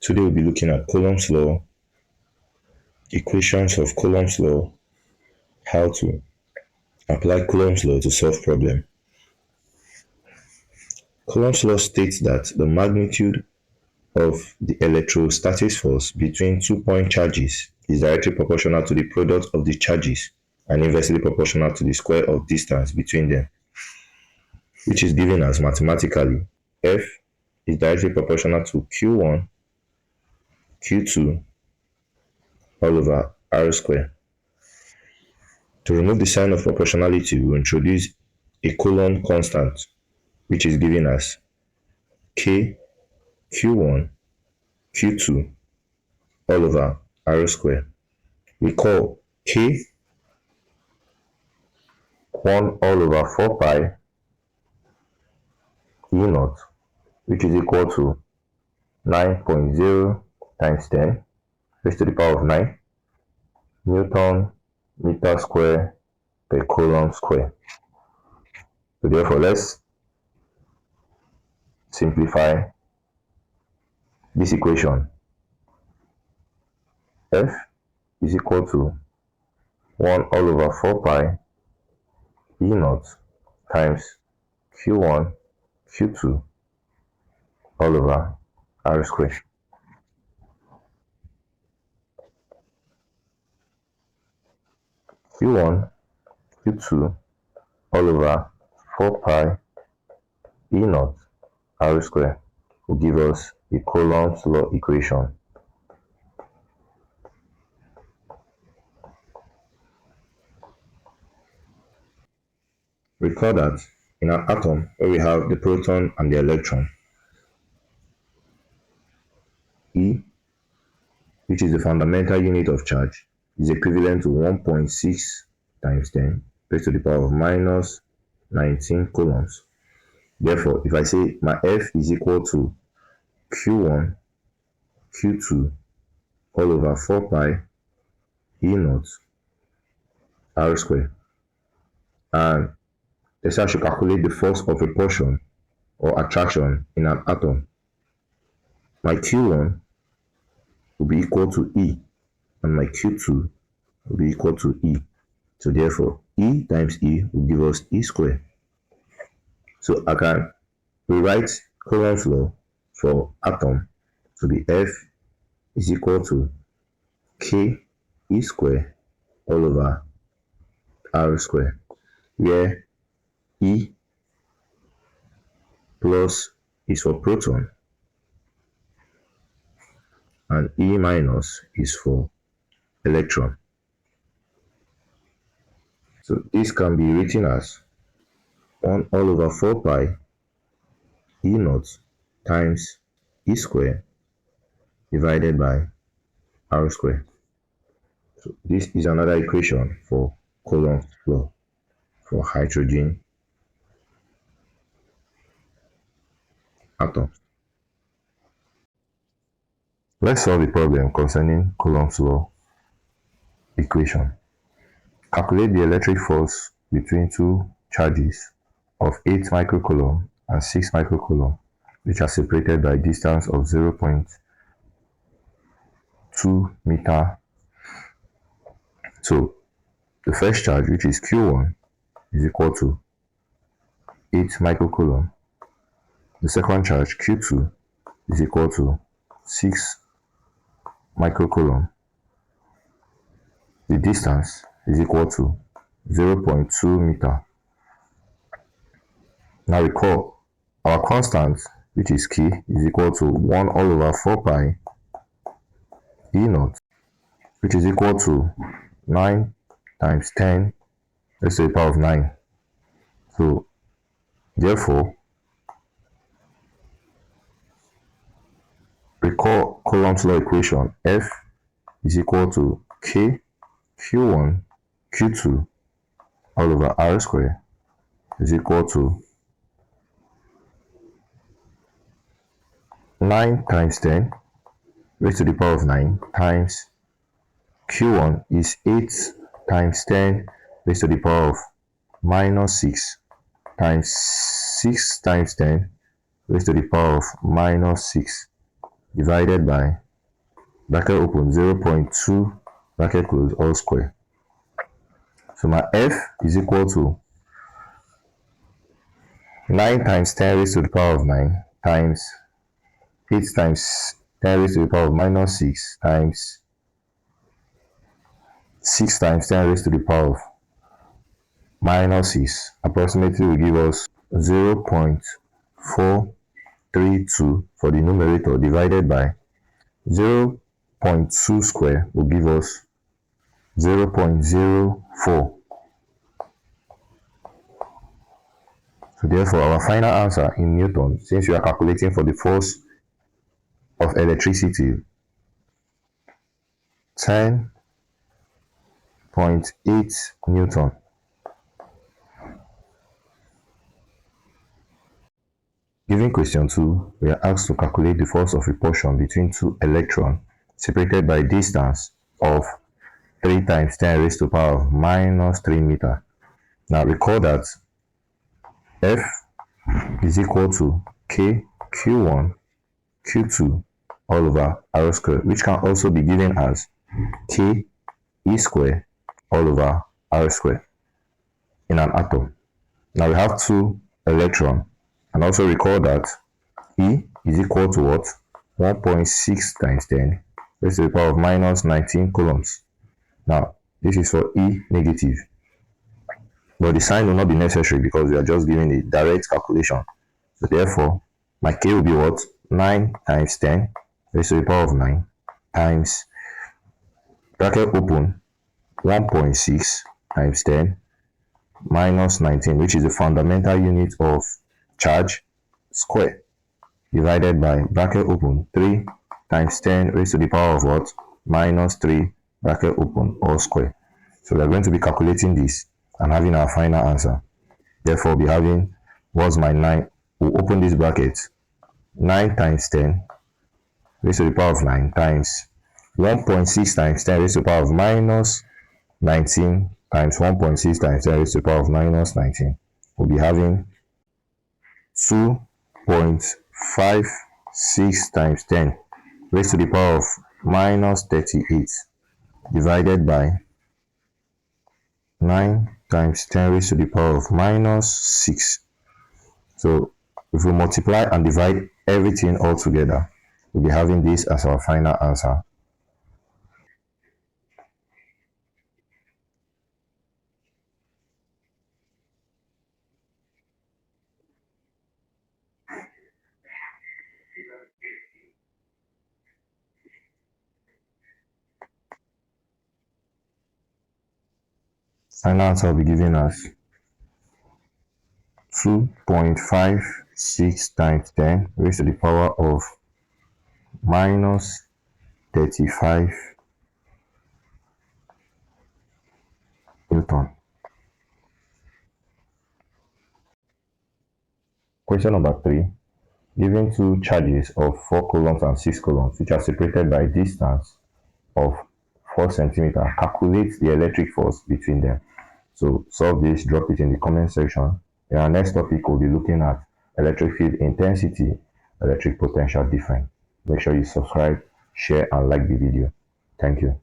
Today we'll be looking at Coulomb's law, equations of Coulomb's law, how to apply Coulomb's law to solve problem. Coulomb's law states that the magnitude of the electrostatic force between 2-point charges is directly proportional to the product of the charges and inversely proportional to the square of distance between them, which is given as mathematically F is directly proportional to Q1, Q2 all over R square. To remove the sign of proportionality, we will introduce a Coulomb constant, which is given as K Q1 Q2 all over R square. We call K 1 all over 4 pi E naught, which is equal to 9.0 times 10 raised to the power of 9 Newton meter square per Coulomb square. So therefore, let's simplify this equation. F is equal to 1 all over 4 pi E naught times Q1 Q2 all over R square. Q1 Q2 all over 4 pi E naught R square will give us a Coulomb's law equation. Recall that in an atom where we have the proton and the electron, E, which is the fundamental unit of charge, is equivalent to 1.6 times 10 raised to the power of minus 19 coulombs. Therefore, if I say my F is equal to Q1 Q2 all over 4 pi E naught R square, and let's say I should calculate the force of repulsion or attraction in an atom, my Q1 will be equal to E and my Q2 will be equal to E. So therefore, E times E will give us E square. So I can rewrite Coulomb's law for atom to be F is equal to K E square all over R square, where E plus is for proton and E minus is for electron. So this can be written as 1 all over 4 pi E naught times E square divided by R square. So this is another equation for Coulomb's law for hydrogen atoms. Let's solve the problem concerning Coulomb's law equation. Calculate the electric force between two charges of 8 microcoulomb and 6 microcoulomb, which are separated by a distance of 0.2 meter. So the first charge, which is Q1, is equal to 8 microcoulomb. The second charge, Q2, is equal to 6 microcoulomb. The distance is equal to 0.2 meter. Now recall, our constant, which is K, is equal to 1 all over 4 pi E naught, which is equal to 9 times 10 raised to the power of 9. So therefore, recall Coulomb's law equation. F is equal to K Q1 Q2 all over R square is equal to 9 times 10 raised to the power of 9 times Q1 is 8 times 10 raised to the power of minus 6 times 6 times 10 raised to the power of minus 6 divided by bracket open 0.2 bracket close all square. So my F is equal to 9 times 10 raised to the power of 9 times 8 times 10 raised to the power of minus 6 times 6 times 10 raised to the power of minus 6 approximately will give us 0.432 for the numerator divided by 0.2 square will give us 0.04. So therefore our final answer in Newton, since we are calculating for the force of electricity, 10.8 Newton. Given question 2, we are asked to calculate the force of repulsion between two electrons separated by a distance of 3 times 10 raised to the power of minus 3 meter. Now recall that F is equal to K Q1 Q2 all over R squared, which can also be given as K E squared all over R squared in an atom. Now we have two electrons, and also recall that E is equal to what? 1.6 times 10 raised to the power of minus 19 coulombs. Now this is for E negative, but the sign will not be necessary because we are just giving a direct calculation. So therefore my K will be what? 9 times 10 raised to the power of 9 times bracket open 1.6 times 10 minus 19, which is the fundamental unit of charge, square, divided by bracket open 3 times 10 raised to the power of what? Minus 3 bracket open all square. So we are going to be calculating this and having our final answer. Therefore we'll be having, what's my 9? We'll open this bracket, 9 times 10 raised to the power of 9 times 1.6 times 10 raised to the power of minus 19 times 1.6 times 10 raised to the power of minus 19. We'll be having 2.56 times 10 raised to the power of minus 38 divided by 9 times 10 raised to the power of minus 6. So if we multiply and divide everything all together, we'll be having this as our final answer. Final answer will be given as 2.56 times 10 raised to the power of minus 35 Newton. Question number 3. Given two charges of 4 coulombs and 6 coulombs, which are separated by a distance of 4 centimeters, calculate the electric force between them. So solve this, drop it in the comment section. In our next topic, we'll be looking at electric field intensity, electric potential difference. Make sure you subscribe, share, and like the video. Thank you.